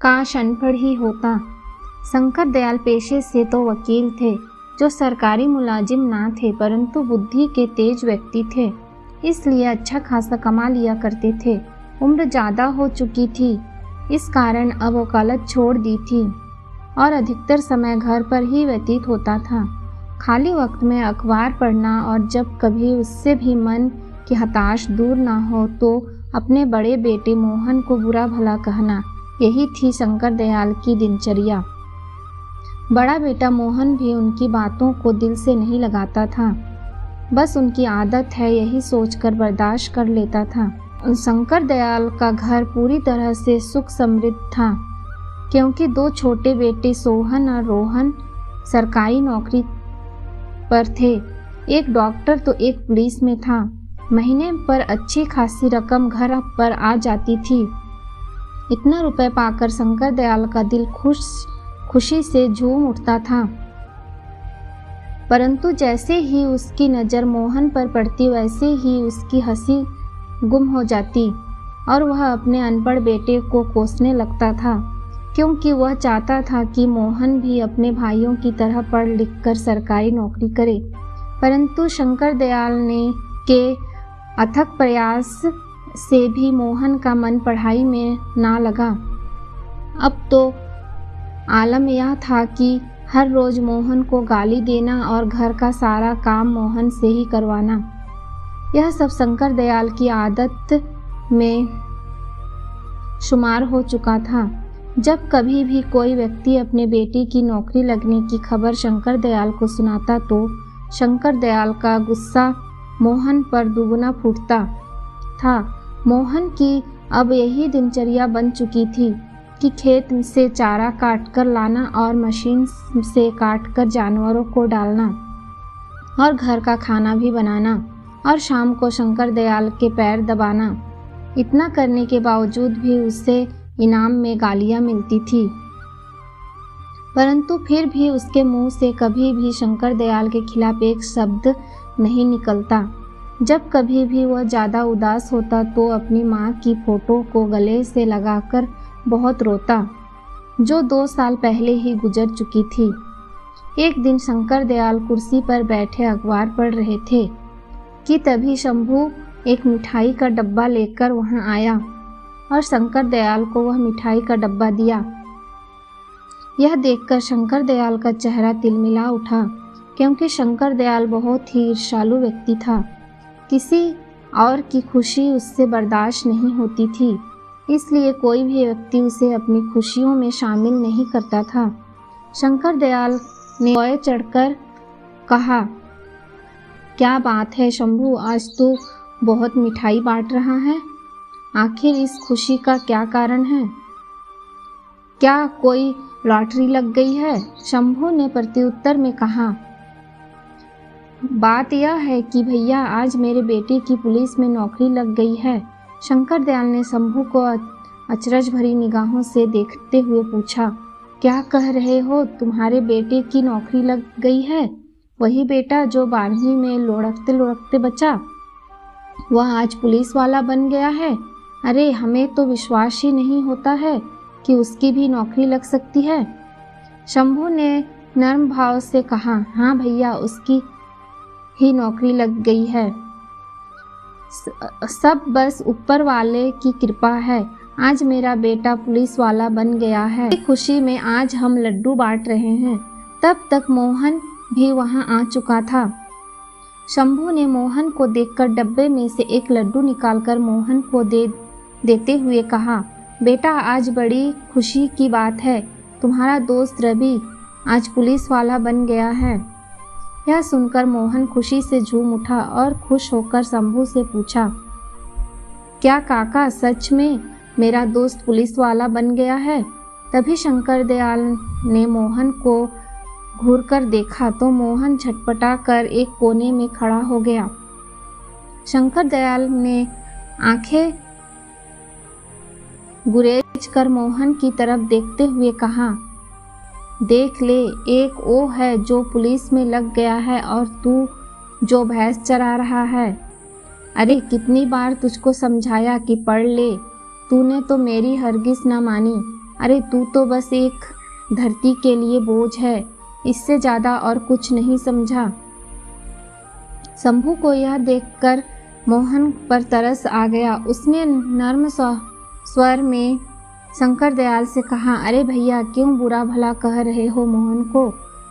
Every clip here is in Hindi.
काश अनपढ़ ही होता। शंकर दयाल पेशे से तो वकील थे, जो सरकारी मुलाजिम ना थे, परंतु बुद्धि के तेज व्यक्ति थे, इसलिए अच्छा खासा कमा लिया करते थे। उम्र ज़्यादा हो चुकी थी, इस कारण अब वकालत छोड़ दी थी और अधिकतर समय घर पर ही व्यतीत होता था। खाली वक्त में अखबार पढ़ना और जब कभी उससे भी मन की हताश दूर ना हो तो अपने बड़े बेटे मोहन को बुरा भला कहना, यही थी शंकर दयाल की दिनचर्या। बड़ा बेटा मोहन भी उनकी बातों को दिल से नहीं लगाता था, बस उनकी आदत है यही सोचकर बर्दाश्त कर लेता था। शंकर दयाल का घर पूरी तरह से सुख समृद्ध था, क्योंकि दो छोटे बेटे सोहन और रोहन सरकारी नौकरी पर थे। एक डॉक्टर तो एक पुलिस में था। महीने पर अच्छी खासी रकम घर पर आ जाती थी। इतना रुपए पाकर शंकर दयाल का दिल खुशी से झूम उठता था। परंतु जैसे ही उसकी नज़र मोहन पर पड़ती, वैसे ही उसकी हंसी गुम हो जाती और वह अपने अनपढ़ बेटे को कोसने लगता था, क्योंकि वह चाहता था कि मोहन भी अपने भाइयों की तरह पढ़ लिख कर सरकारी नौकरी करे। परंतु शंकर दयाल ने के अथक प्रयास से भी मोहन का मन पढ़ाई में ना लगा। अब तो आलम यह था कि हर रोज मोहन को गाली देना और घर का सारा काम मोहन से ही करवाना, यह सब शंकर दयाल की आदत में शुमार हो चुका था। जब कभी भी कोई व्यक्ति अपने बेटे की नौकरी लगने की खबर शंकर दयाल को सुनाता तो शंकर दयाल का गुस्सा मोहन पर दुगना फूटता था। मोहन की अब यही दिनचर्या बन चुकी थी कि खेत से चारा काट कर लाना और मशीन से काट कर जानवरों को डालना और घर का खाना भी बनाना और शाम को शंकर दयाल के पैर दबाना। इतना करने के बावजूद भी उसे इनाम में गालियां मिलती थी, परंतु फिर भी उसके मुंह से कभी भी शंकर दयाल के खिलाफ एक शब्द नहीं निकलता। जब कभी भी वह ज़्यादा उदास होता तो अपनी माँ की फोटो को गले से लगाकर बहुत रोता, जो 2 साल पहले ही गुजर चुकी थी। एक दिन शंकर दयाल कुर्सी पर बैठे अखबार पढ़ रहे थे कि तभी शंभू एक मिठाई का डब्बा लेकर वहां आया और शंकर दयाल को वह मिठाई का डब्बा दिया। यह देखकर शंकर दयाल का चेहरा तिलमिला उठा, क्योंकि शंकर दयाल बहुत ही ईर्ष्यालु व्यक्ति था। किसी और की खुशी उससे बर्दाश्त नहीं होती थी, इसलिए कोई भी व्यक्ति उसे अपनी खुशियों में शामिल नहीं करता था। शंकर दयाल ने ओए चढ़कर कहा, क्या बात है शंभू, आज तो बहुत मिठाई बांट रहा है। आखिर इस खुशी का क्या कारण है? क्या कोई लॉटरी लग गई है? शंभू ने प्रत्युत्तर में कहा, बात यह है कि भैया आज मेरे बेटे की पुलिस में नौकरी लग गई है। शंकर दयाल ने शंभू को अचरज भरी निगाहों से देखते हुए पूछा, क्या कह रहे हो? तुम्हारे बेटे की नौकरी लग गई है? वही बेटा जो 12वीं में लुढ़कते लुढ़कते बचा, वह आज पुलिस वाला बन गया है। अरे हमें तो विश्वास ही नहीं होता है कि उसकी भी नौकरी लग सकती है। शंभू ने नर्म भाव से कहा, हाँ भैया, उसकी ही नौकरी लग गई है। सब बस ऊपर वाले की कृपा है। आज मेरा बेटा पुलिस वाला बन गया है। खुशी में आज हम लड्डू बांट रहे हैं। तब तक मोहन भी वहां आ चुका था। शंभू ने मोहन को देखकर डब्बे में से एक लड्डू निकालकर मोहन को देते हुए कहा, बेटा आज बड़ी खुशी की बात है, तुम्हारा दोस्त रवि आज पुलिस वाला बन गया है। यह सुनकर मोहन खुशी से झूम उठा और खुश होकर शंभू से पूछा, क्या काका सच में मेरा दोस्त पुलिस वाला बन गया है? तभी शंकर दयाल ने मोहन को घूरकर देखा तो मोहन झटपटा कर एक कोने में खड़ा हो गया। शंकर दयाल ने आंखें गुरेज कर मोहन की तरफ देखते हुए कहा, देख ले, एक वो है जो पुलिस में लग गया है और तू जो भैंस चरा रहा है। अरे कितनी बार तुझको समझाया कि पढ़ ले, तूने तो मेरी हरगिज न मानी। अरे तू तो बस एक धरती के लिए बोझ है, इससे ज़्यादा और कुछ नहीं समझा। शंभू को यह देखकर मोहन पर तरस आ गया। उसने नर्म स्वर में शंकर दयाल से कहा, अरे भैया क्यों बुरा भला कह रहे हो मोहन को?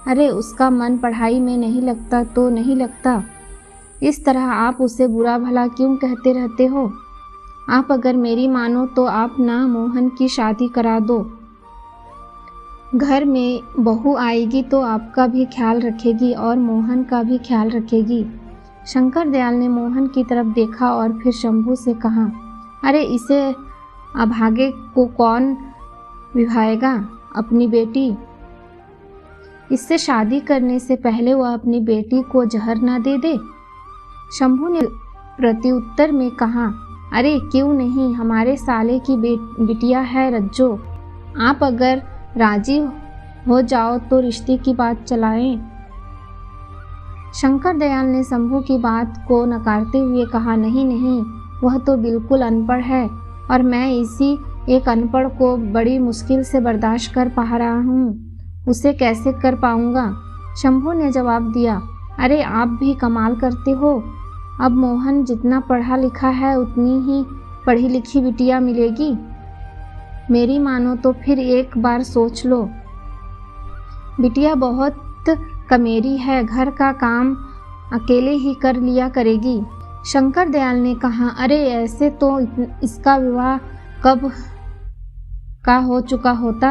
अरे उसका मन पढ़ाई में नहीं लगता तो नहीं लगता, इस तरह आप उसे बुरा भला क्यों कहते रहते हो? आप अगर मेरी मानो तो आप ना मोहन की शादी करा दो। घर में बहू आएगी तो आपका भी ख्याल रखेगी और मोहन का भी ख्याल रखेगी। शंकर दयाल ने मोहन की तरफ देखा और फिर शंभू से कहा, अरे इसे अभागे को कौन विवाहेगा? अपनी बेटी। इससे शादी करने से पहले वह अपनी बेटी को जहर ना दे दे। शंभू ने प्रत्युत्तर में कहा, अरे क्यों नहीं, हमारे साले की बिटिया है रज्जो, आप अगर राजी हो जाओ तो रिश्ते की बात चलाएं। शंकर दयाल ने शंभू की बात को नकारते हुए कहा, नहीं नहीं, वह तो बिल्कुल अनपढ़ है और मैं इसी एक अनपढ़ को बड़ी मुश्किल से बर्दाश्त कर पा रहा हूँ, उसे कैसे कर पाऊँगा? शंभू ने जवाब दिया, अरे आप भी कमाल करते हो, अब मोहन जितना पढ़ा लिखा है उतनी ही पढ़ी लिखी बिटिया मिलेगी। मेरी मानो तो फिर एक बार सोच लो, बिटिया बहुत कमेरी है, घर का काम अकेले ही कर लिया करेगी। शंकर दयाल ने कहा, अरे ऐसे तो इसका विवाह कब का हो चुका होता।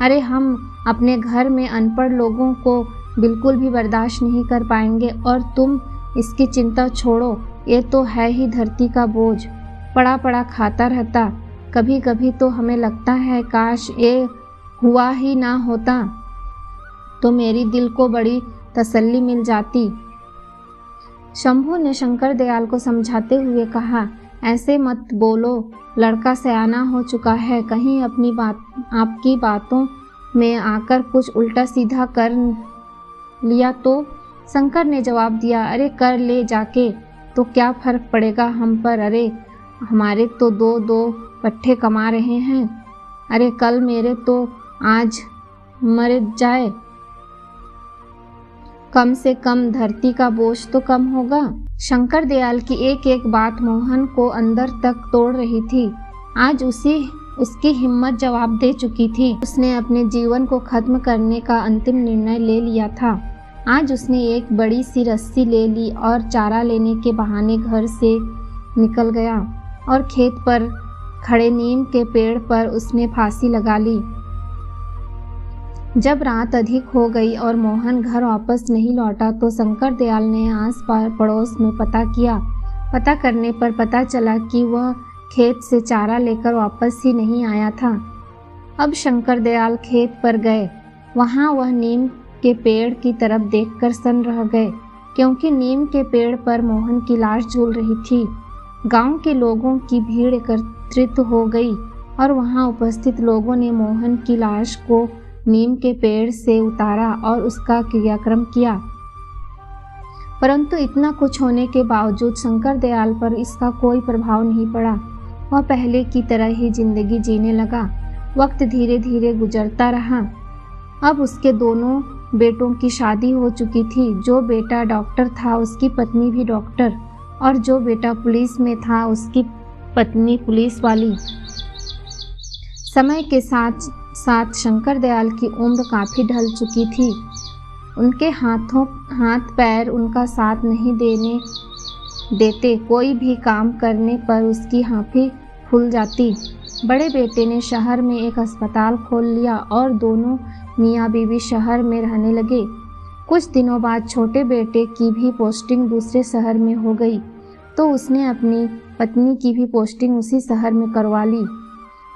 अरे हम अपने घर में अनपढ़ लोगों को बिल्कुल भी बर्दाश्त नहीं कर पाएंगे और तुम इसकी चिंता छोड़ो, ये तो है ही धरती का बोझ, पड़ा पड़ा खाता रहता। कभी कभी तो हमें लगता है काश ये हुआ ही ना होता तो मेरी दिल को बड़ी तसल्ली मिल जाती। शंभू ने शंकर दयाल को समझाते हुए कहा, ऐसे मत बोलो, लड़का सयाना हो चुका है, कहीं अपनी आपकी बातों में आकर कुछ उल्टा सीधा कर लिया तो? शंकर ने जवाब दिया, अरे कर ले जाके तो क्या फर्क पड़ेगा हम पर, अरे हमारे तो दो दो पट्टे कमा रहे हैं, अरे कल मेरे तो आज मर जाए, कम से कम धरती का बोझ तो कम होगा। शंकर दयाल की एक एक बात मोहन को अंदर तक तोड़ रही थी। आज उसकी हिम्मत जवाब दे चुकी थी। उसने अपने जीवन को खत्म करने का अंतिम निर्णय ले लिया था। आज उसने एक बड़ी सी रस्सी ले ली और चारा लेने के बहाने घर से निकल गया और खेत पर खड़े नीम के पेड़ पर उसने फांसी लगा ली। जब रात अधिक हो गई और मोहन घर वापस नहीं लौटा तो शंकर दयाल ने आस पड़ोस में पता किया। पता करने पर पता चला कि वह खेत से चारा लेकर वापस ही नहीं आया था। अब शंकर दयाल खेत पर गए। वहाँ वह नीम के पेड़ की तरफ देखकर सन्न रह गए, क्योंकि नीम के पेड़ पर मोहन की लाश झूल रही थी। गांव के लोगों की भीड़ एकत्रित हो गई और वहाँ उपस्थित लोगों ने मोहन की लाश को नीम के पेड़ से उतारा और उसका क्रियाक्रम किया। परंतु इतना कुछ होने के बावजूद शंकर दयाल पर इसका कोई प्रभाव नहीं पड़ा। वह पहले की तरह ही जिंदगी जीने लगा। वक्त धीरे धीरे गुजरता रहा। अब उसके दोनों बेटों की शादी हो चुकी थी। जो बेटा डॉक्टर था उसकी पत्नी भी डॉक्टर, और जो बेटा पुलिस में था उसकी पत्नी पुलिस वाली। समय के साथ साथ शंकर दयाल की उम्र काफ़ी ढल चुकी थी। उनके हाथ पैर उनका साथ नहीं देते। कोई भी काम करने पर उसकी हाँफी फूल जाती। बड़े बेटे ने शहर में एक अस्पताल खोल लिया और दोनों मियाँ बीवी शहर में रहने लगे। कुछ दिनों बाद छोटे बेटे की भी पोस्टिंग दूसरे शहर में हो गई, तो उसने अपनी पत्नी की भी पोस्टिंग उसी शहर में करवा ली।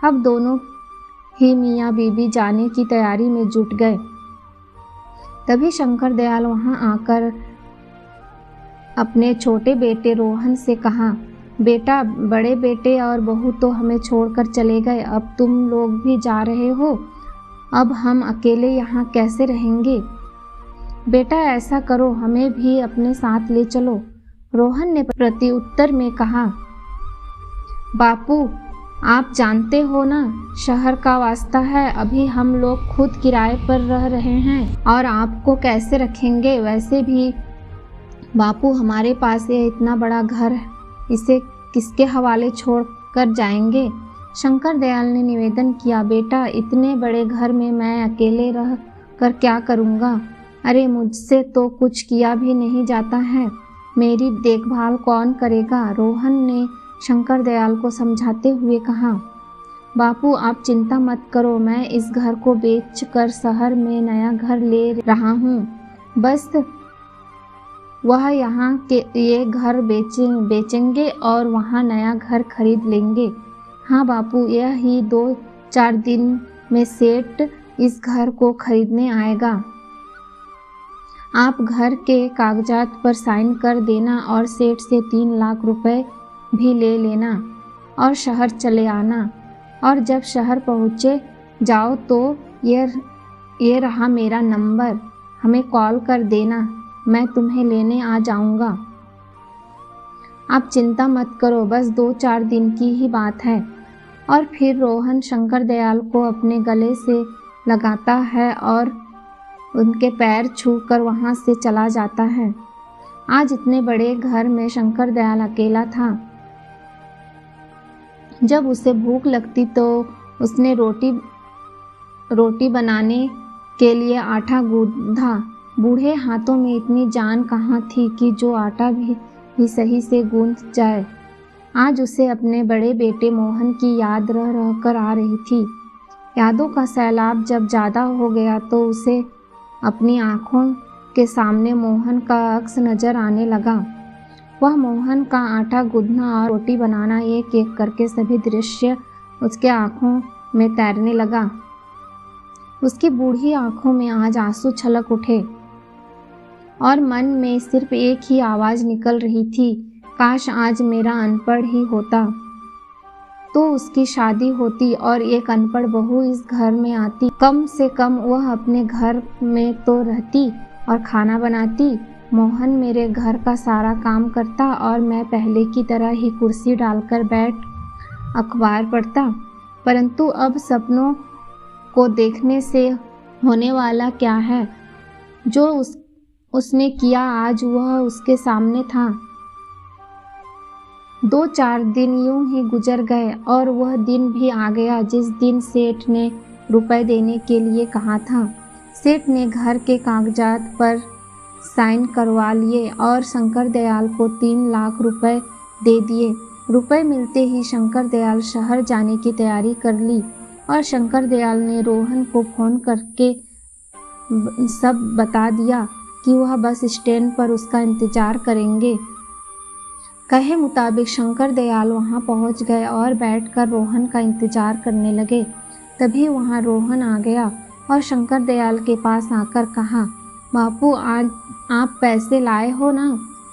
अब दोनों ही मियाँ बीवी जाने की तैयारी में जुट गए। तभी शंकर दयाल वहां आकर अपने छोटे बेटे रोहन से कहा, बेटा, बड़े बेटे और बहू तो हमें छोड़कर चले गए, अब तुम लोग भी जा रहे हो, अब हम अकेले यहाँ कैसे रहेंगे? बेटा ऐसा करो, हमें भी अपने साथ ले चलो। रोहन ने प्रत्युत्तर में कहा, बापू आप जानते हो ना, शहर का वास्ता है, अभी हम लोग खुद किराए पर रह रहे हैं और आपको कैसे रखेंगे। वैसे भी बापू, हमारे पास ये इतना बड़ा घर है, इसे किसके हवाले छोड़ कर जाएंगे। शंकर दयाल ने निवेदन किया, बेटा, इतने बड़े घर में मैं अकेले रह कर क्या करूँगा। अरे, मुझसे तो कुछ किया भी नहीं जाता है, मेरी देखभाल कौन करेगा। रोहन ने शंकर दयाल को समझाते हुए कहा, बापू, आप चिंता मत करो, मैं इस घर को बेच कर शहर में नया घर ले रहा हूँ। बस वह यहाँ के ये घर बेचेंगे और वहाँ नया घर खरीद लेंगे। हाँ बापू, यह ही 2-4 दिन में सेठ इस घर को खरीदने आएगा। आप घर के कागजात पर साइन कर देना और सेठ से 3 लाख रुपए भी ले लेना और शहर चले आना। और जब शहर पहुँचे जाओ तो ये रहा मेरा नंबर, हमें कॉल कर देना, मैं तुम्हें लेने आ जाऊंगा। आप चिंता मत करो, बस 2-4 दिन की ही बात है। और फिर रोहन शंकर दयाल को अपने गले से लगाता है और उनके पैर छूकर वहाँ से चला जाता है। आज इतने बड़े घर में शंकर दयाल अकेला था। जब उसे भूख लगती तो उसने रोटी बनाने के लिए आटा गूंथा। बूढ़े हाथों में इतनी जान कहाँ थी कि जो आटा भी सही से गूंथ जाए। आज उसे अपने बड़े बेटे मोहन की याद रह रह कर आ रही थी। यादों का सैलाब जब ज़्यादा हो गया तो उसे अपनी आँखों के सामने मोहन का अक्स नज़र आने लगा। वह मोहन का आटा गूंथना और रोटी बनाना एक एक करके सभी दृश्य उसके आँखों में तैरने लगा। उसकी बूढ़ी आँखों में आज आंसू छलक उठे और मन में सिर्फ एक ही आवाज़ निकल रही थी, काश आज मेरा अनपढ़ ही होता तो उसकी शादी होती और एक अनपढ़ बहू इस घर में आती। कम से कम वह अपने घर में तो रहती और खाना बनाती। मोहन मेरे घर का सारा काम करता और मैं पहले की तरह ही कुर्सी डालकर बैठ अखबार पढ़ता। परंतु अब सपनों को देखने से होने वाला क्या है। जो उसने किया आज वह उसके सामने था। 2-4 दिन यूं ही गुजर गए और वह दिन भी आ गया जिस दिन सेठ ने रुपए देने के लिए कहा था। सेठ ने घर के कागजात पर साइन करवा लिए और शंकर दयाल को 3 लाख रुपए दे दिए। रुपए मिलते ही शंकर दयाल शहर जाने की तैयारी कर ली और शंकर दयाल ने रोहन को फ़ोन करके सब बता दिया कि वह बस स्टैंड पर उसका इंतज़ार करेंगे। कहे मुताबिक शंकर दयाल वहां पहुंच गए और बैठकर रोहन का इंतज़ार करने लगे। तभी वहां रोहन आ गया और शंकर दयाल के पास आकर कहा, बापू, आज आप पैसे लाए हो ना,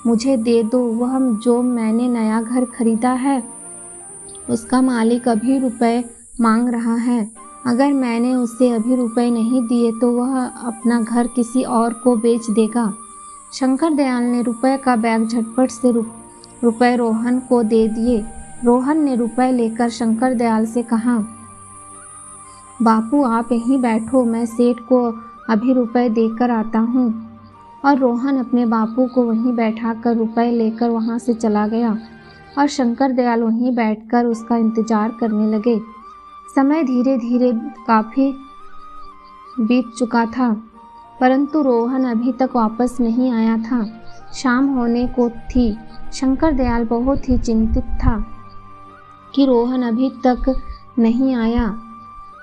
मुझे दे दो। वह जो मैंने नया घर खरीदा है उसका मालिक अभी रुपए मांग रहा है। अगर मैंने उसे अभी रुपए नहीं दिए तो वह अपना घर किसी और को बेच देगा। शंकर दयाल ने रुपए का बैग झटपट से रुपए रोहन को दे दिए। रोहन ने रुपए लेकर शंकर दयाल से कहा, बापू, आप यहीं बैठो, मैं सेठ को अभी रुपए देकर आता हूँ। और रोहन अपने बापू को वहीं बैठाकर रुपए लेकर वहाँ से चला गया और शंकर दयाल वहीं बैठकर उसका इंतज़ार करने लगे। समय धीरे धीरे काफ़ी बीत चुका था, परंतु रोहन अभी तक वापस नहीं आया था। शाम होने को थी। शंकर दयाल बहुत ही चिंतित था कि रोहन अभी तक नहीं आया।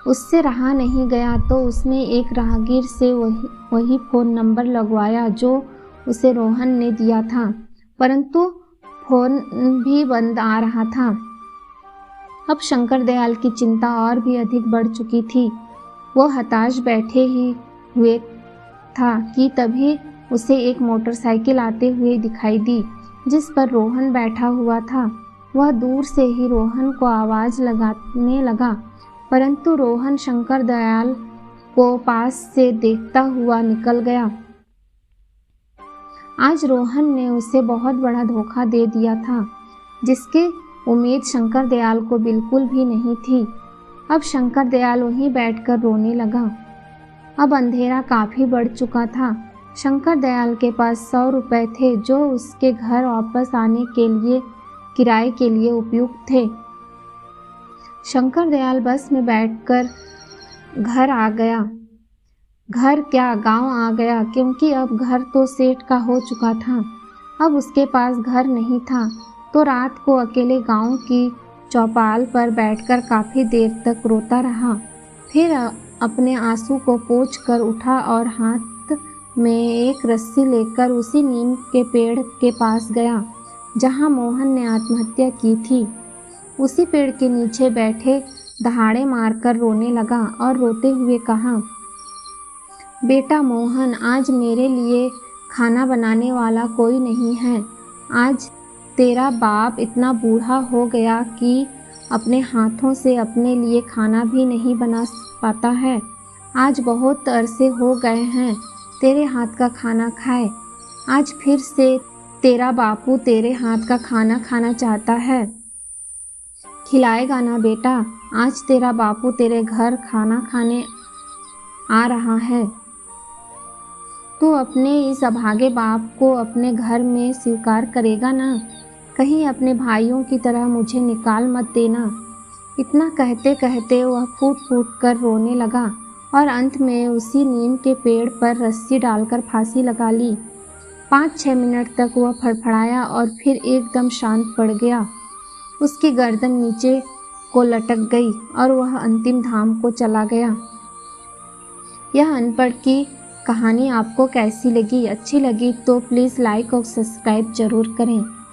उससे रहा नहीं गया तो उसने एक राहगीर से वही फ़ोन नंबर लगवाया जो उसे रोहन ने दिया था, परंतु फ़ोन भी बंद आ रहा था। अब शंकर दयाल की चिंता और भी अधिक बढ़ चुकी थी। वह हताश बैठे ही हुए था कि तभी उसे एक मोटरसाइकिल आते हुए दिखाई दी जिस पर रोहन बैठा हुआ था। वह दूर से ही रोहन को आवाज़ लगाने लगा, परंतु रोहन शंकर दयाल को पास से देखता हुआ निकल गया। आज रोहन ने उसे बहुत बड़ा धोखा दे दिया था जिसके उम्मीद शंकर दयाल को बिल्कुल भी नहीं थी। अब शंकर दयाल वहीं बैठकर रोने लगा। अब अंधेरा काफ़ी बढ़ चुका था। शंकर दयाल के पास 100 रुपये थे जो उसके घर वापस आने के लिए किराए के लिए उपयुक्त थे। शंकर दयाल बस में बैठकर घर आ गया। घर क्या, गांव आ गया, क्योंकि अब घर तो सेठ का हो चुका था। अब उसके पास घर नहीं था, तो रात को अकेले गांव की चौपाल पर बैठकर काफ़ी देर तक रोता रहा। फिर अपने आंसू को पोंछ कर उठा और हाथ में एक रस्सी लेकर उसी नीम के पेड़ के पास गया जहां मोहन ने आत्महत्या की थी। उसी पेड़ के नीचे बैठे दहाड़े मारकर रोने लगा और रोते हुए कहा, बेटा मोहन, आज मेरे लिए खाना बनाने वाला कोई नहीं है। आज तेरा बाप इतना बूढ़ा हो गया कि अपने हाथों से अपने लिए खाना भी नहीं बना पाता है। आज बहुत अरसे हो गए हैं तेरे हाथ का खाना खाए। आज फिर से तेरा बापू तेरे हाथ का खाना खाना चाहता है। खिलाएगा ना बेटा? आज तेरा बापू तेरे घर खाना खाने आ रहा है। तू अपने इस अभागे बाप को अपने घर में स्वीकार करेगा ना? कहीं अपने भाइयों की तरह मुझे निकाल मत देना। इतना कहते कहते वह फूट फूट कर रोने लगा और अंत में उसी नीम के पेड़ पर रस्सी डालकर फांसी लगा ली। 5-6 मिनट तक वह फड़फड़ाया और फिर एकदम शांत पड़ गया। उसकी गर्दन नीचे को लटक गई और वह अंतिम धाम को चला गया। यह अनपढ़ की कहानी आपको कैसी लगी? अच्छी लगी तो प्लीज़ लाइक और सब्सक्राइब ज़रूर करें।